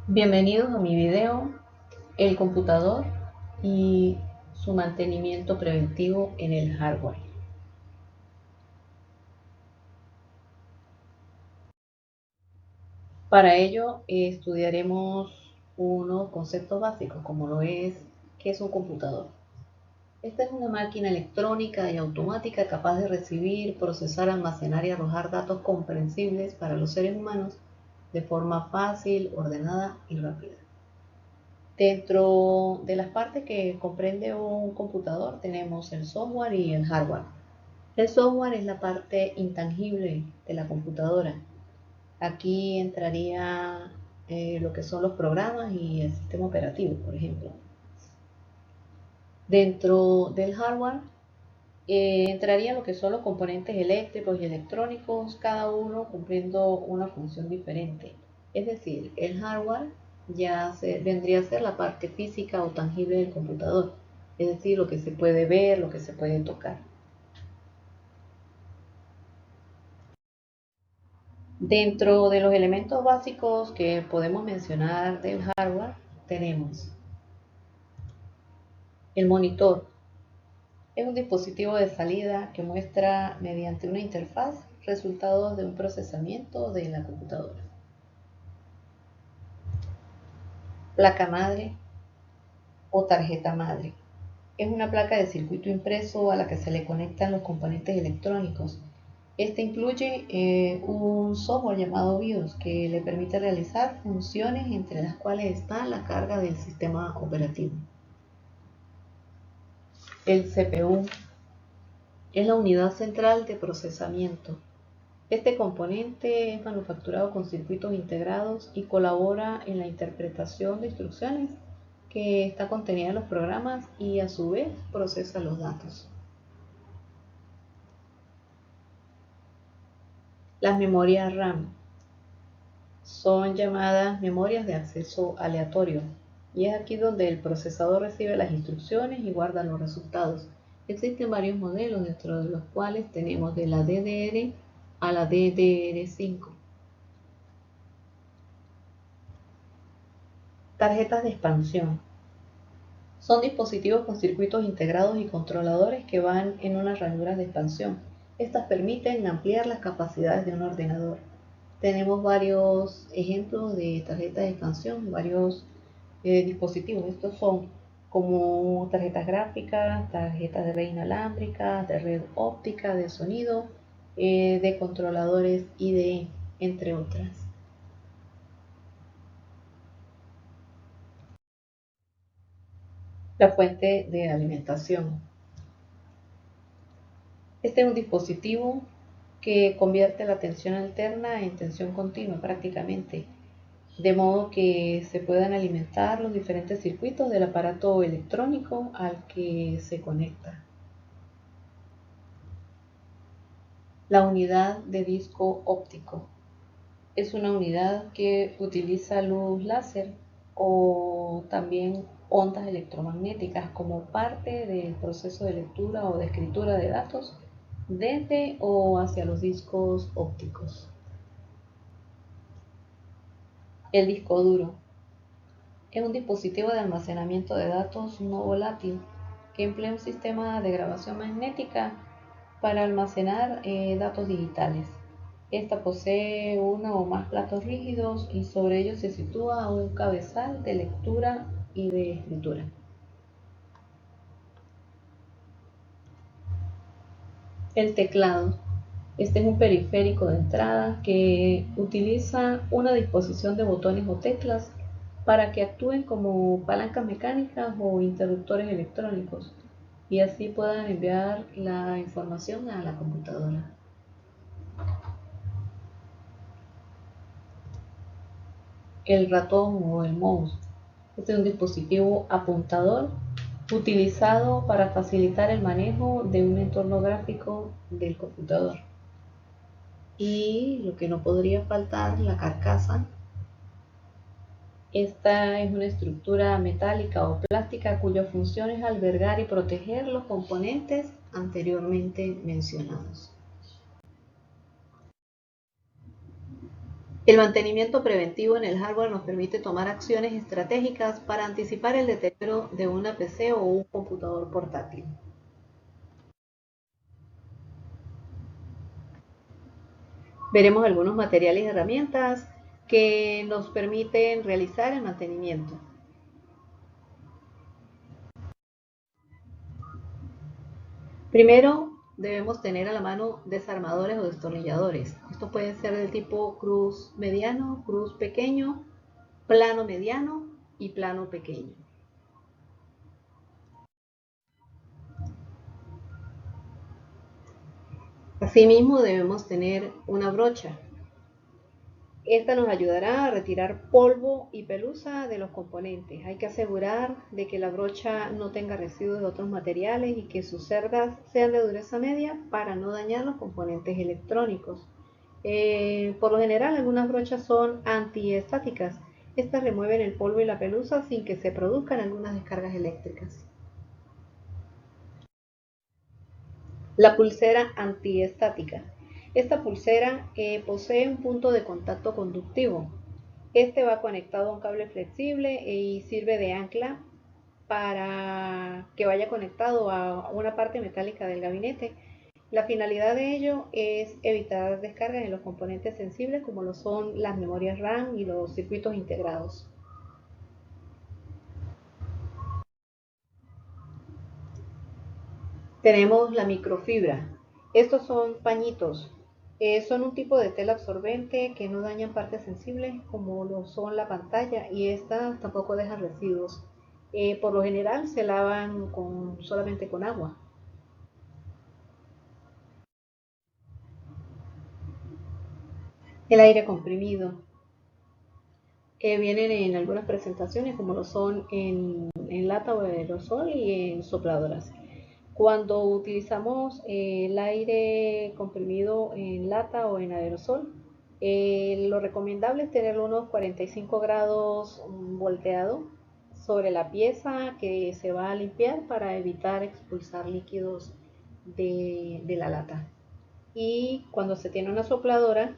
Bienvenidos a mi video, el computador y su mantenimiento preventivo en el hardware. Para ello estudiaremos unos conceptos básicos como lo es ¿qué es un computador? Esta es una máquina electrónica y automática capaz de recibir, procesar, almacenar y arrojar datos comprensibles para los seres humanos de forma fácil, ordenada y rápida. Dentro de las partes que comprende un computador tenemos el software y el hardware. El software es la parte intangible de la computadora. Aquí entraría lo que son los programas y el sistema operativo, por ejemplo. Dentro del hardware entrarían lo que son los componentes eléctricos y electrónicos, cada uno cumpliendo una función diferente. Es decir, el hardware vendría a ser la parte física o tangible del computador, es decir, lo que se puede ver, lo que se puede tocar. Dentro de los elementos básicos que podemos mencionar del hardware, tenemos el monitor. Es un dispositivo de salida que muestra mediante una interfaz resultados de un procesamiento de la computadora. Placa madre o tarjeta madre. Es una placa de circuito impreso a la que se le conectan los componentes electrónicos. Este incluye un software llamado BIOS que le permite realizar funciones entre las cuales está la carga del sistema operativo. El CPU es la unidad central de procesamiento. Este componente es manufacturado con circuitos integrados y colabora en la interpretación de instrucciones que está contenida en los programas y a su vez procesa los datos. Las memorias RAM son llamadas memorias de acceso aleatorio y es aquí donde el procesador recibe las instrucciones y guarda los resultados. Existen varios modelos dentro de los cuales tenemos de la DDR a la DDR5. Tarjetas de expansión. Son dispositivos con circuitos integrados y controladores que van en unas ranuras de expansión. Estas permiten ampliar las capacidades de un ordenador. Tenemos varios ejemplos de tarjetas de expansión, varios dispositivos. Estos son como tarjetas gráficas, tarjetas de red inalámbrica, de red óptica, de sonido, de controladores IDE, entre otras. La fuente de alimentación. Este es un dispositivo que convierte la tensión alterna en tensión continua prácticamente, de modo que se puedan alimentar los diferentes circuitos del aparato electrónico al que se conecta. La unidad de disco óptico es una unidad que utiliza luz láser o también ondas electromagnéticas como parte del proceso de lectura o de escritura de datos desde o hacia los discos ópticos. El disco duro es un dispositivo de almacenamiento de datos no volátil que emplea un sistema de grabación magnética para almacenar datos digitales. Esta posee uno o más platos rígidos y sobre ellos se sitúa un cabezal de lectura y de escritura. El teclado. Este es un periférico de entrada que utiliza una disposición de botones o teclas para que actúen como palancas mecánicas o interruptores electrónicos y así puedan enviar la información a la computadora. El ratón o el mouse. Este es un dispositivo apuntador utilizado para facilitar el manejo de un entorno gráfico del computador. Y lo que no podría faltar, la carcasa. Esta es una estructura metálica o plástica cuya función es albergar y proteger los componentes anteriormente mencionados. El mantenimiento preventivo en el hardware nos permite tomar acciones estratégicas para anticipar el deterioro de una PC o un computador portátil. Veremos algunos materiales y herramientas que nos permiten realizar el mantenimiento. Primero, debemos tener a la mano desarmadores o destornilladores. Estos pueden ser del tipo cruz mediano, cruz pequeño, plano mediano y plano pequeño. Asimismo, debemos tener una brocha. Esta nos ayudará a retirar polvo y pelusa de los componentes. Hay que asegurar de que la brocha no tenga residuos de otros materiales y que sus cerdas sean de dureza media para no dañar los componentes electrónicos. Por lo general, algunas brochas son antiestáticas. Estas remueven el polvo y la pelusa sin que se produzcan algunas descargas eléctricas. La pulsera antiestática. Esta pulsera posee un punto de contacto conductivo. Este va conectado a un cable flexible y sirve de ancla para que vaya conectado a una parte metálica del gabinete. La finalidad de ello es evitar descargas en los componentes sensibles como lo son las memorias RAM y los circuitos integrados. Tenemos la microfibra. Estos son pañitos. Son un tipo de tela absorbente que no dañan partes sensibles como lo son la pantalla y esta tampoco deja residuos. Por lo general se lavan solamente con agua. El aire comprimido. Vienen en algunas presentaciones como lo son en lata o aerosol y en sopladoras. Cuando utilizamos el aire comprimido en lata o en aerosol, lo recomendable es tenerlo unos 45 grados volteado sobre la pieza que se va a limpiar para evitar expulsar líquidos de la lata. Y cuando se tiene una sopladora,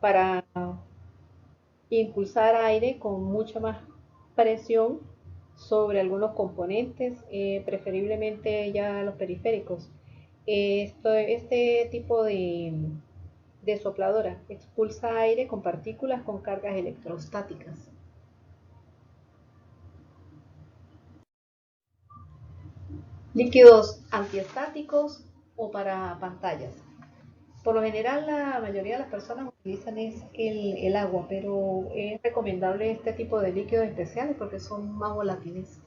para impulsar aire con mucha más presión sobre algunos componentes, preferiblemente ya los periféricos. Este tipo de sopladora expulsa aire con partículas con cargas electrostáticas. Líquidos antiestáticos o para pantallas. Por lo general, la mayoría de las personas utilizan el agua, pero es recomendable este tipo de líquidos especiales porque son más volátiles.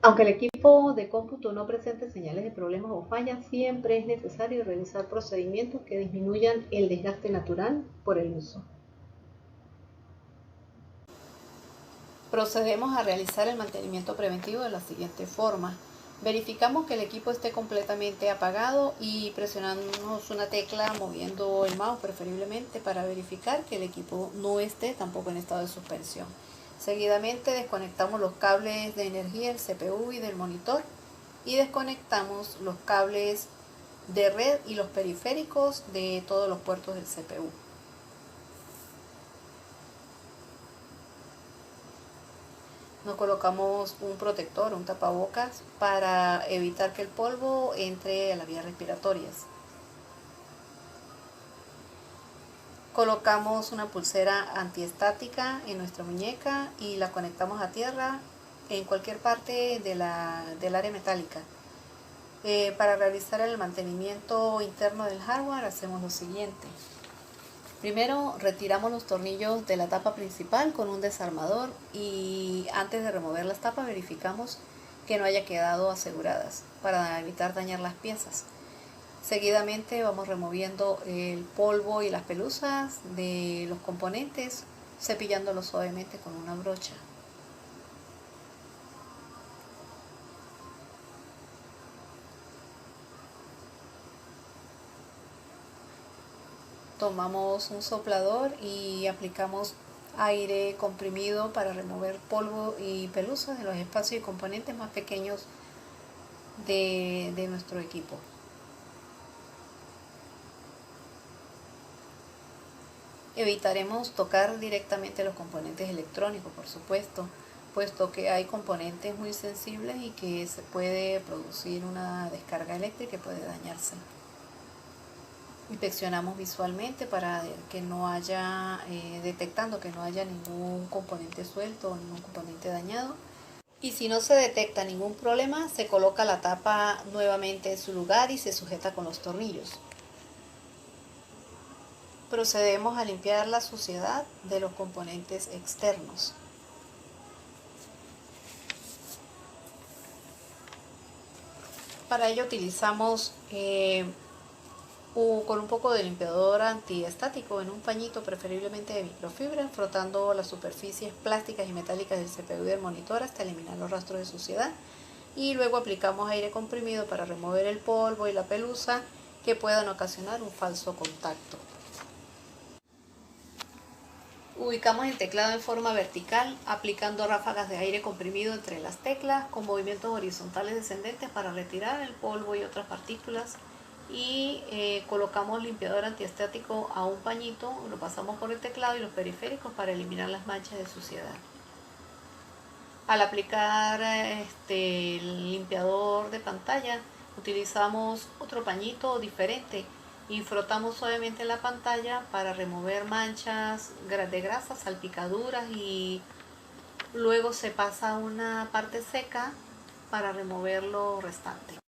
Aunque el equipo de cómputo no presente señales de problemas o fallas, siempre es necesario realizar procedimientos que disminuyan el desgaste natural por el uso. Procedemos a realizar el mantenimiento preventivo de la siguiente forma. Verificamos que el equipo esté completamente apagado y presionamos una tecla moviendo el mouse preferiblemente para verificar que el equipo no esté tampoco en estado de suspensión. Seguidamente desconectamos los cables de energía del CPU y del monitor y desconectamos los cables de red y los periféricos de todos los puertos del CPU. Nos colocamos un protector, un tapabocas, para evitar que el polvo entre a las vías respiratorias. Colocamos una pulsera antiestática en nuestra muñeca y la conectamos a tierra en cualquier parte del área metálica. Para realizar el mantenimiento interno del hardware hacemos lo siguiente. Primero retiramos los tornillos de la tapa principal con un desarmador y antes de remover las tapas verificamos que no haya quedado aseguradas para evitar dañar las piezas. Seguidamente vamos removiendo el polvo y las pelusas de los componentes, cepillándolos suavemente con una brocha. Tomamos un soplador y aplicamos aire comprimido para remover polvo y pelusas de los espacios y componentes más pequeños de nuestro equipo. Evitaremos tocar directamente los componentes electrónicos, por supuesto, puesto que hay componentes muy sensibles y que se puede producir una descarga eléctrica y puede dañarse. Inspeccionamos visualmente para que no haya, detectando que no haya ningún componente suelto o ningún componente dañado. Y si no se detecta ningún problema, se coloca la tapa nuevamente en su lugar y se sujeta con los tornillos. Procedemos a limpiar la suciedad de los componentes externos. Para ello utilizamos con un poco de limpiador antiestático en un pañito preferiblemente de microfibra, frotando las superficies plásticas y metálicas del CPU y del monitor hasta eliminar los rastros de suciedad, y luego aplicamos aire comprimido para remover el polvo y la pelusa que puedan ocasionar un falso contacto. Ubicamos el teclado en forma vertical, aplicando ráfagas de aire comprimido entre las teclas con movimientos horizontales descendentes para retirar el polvo y otras partículas, y colocamos limpiador antiestático a un pañito, lo pasamos por el teclado y los periféricos para eliminar las manchas de suciedad. Al aplicar el limpiador de pantalla, utilizamos otro pañito diferente y frotamos suavemente la pantalla para remover manchas de grasa, salpicaduras, y luego se pasa a una parte seca para remover lo restante.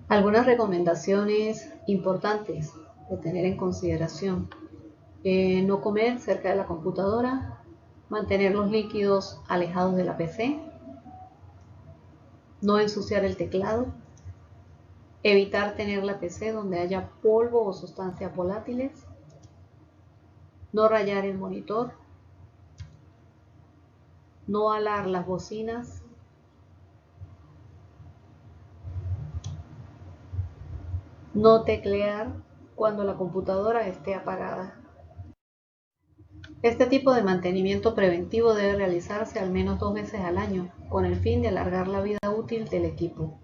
Algunas recomendaciones importantes de tener en consideración: no comer cerca de la computadora, mantener los líquidos alejados de la PC, no ensuciar el teclado, evitar tener la PC donde haya polvo o sustancias volátiles, no rayar el monitor, no alar las bocinas, no teclear cuando la computadora esté apagada. Este tipo de mantenimiento preventivo debe realizarse al menos 2 veces al año, con el fin de alargar la vida útil del equipo.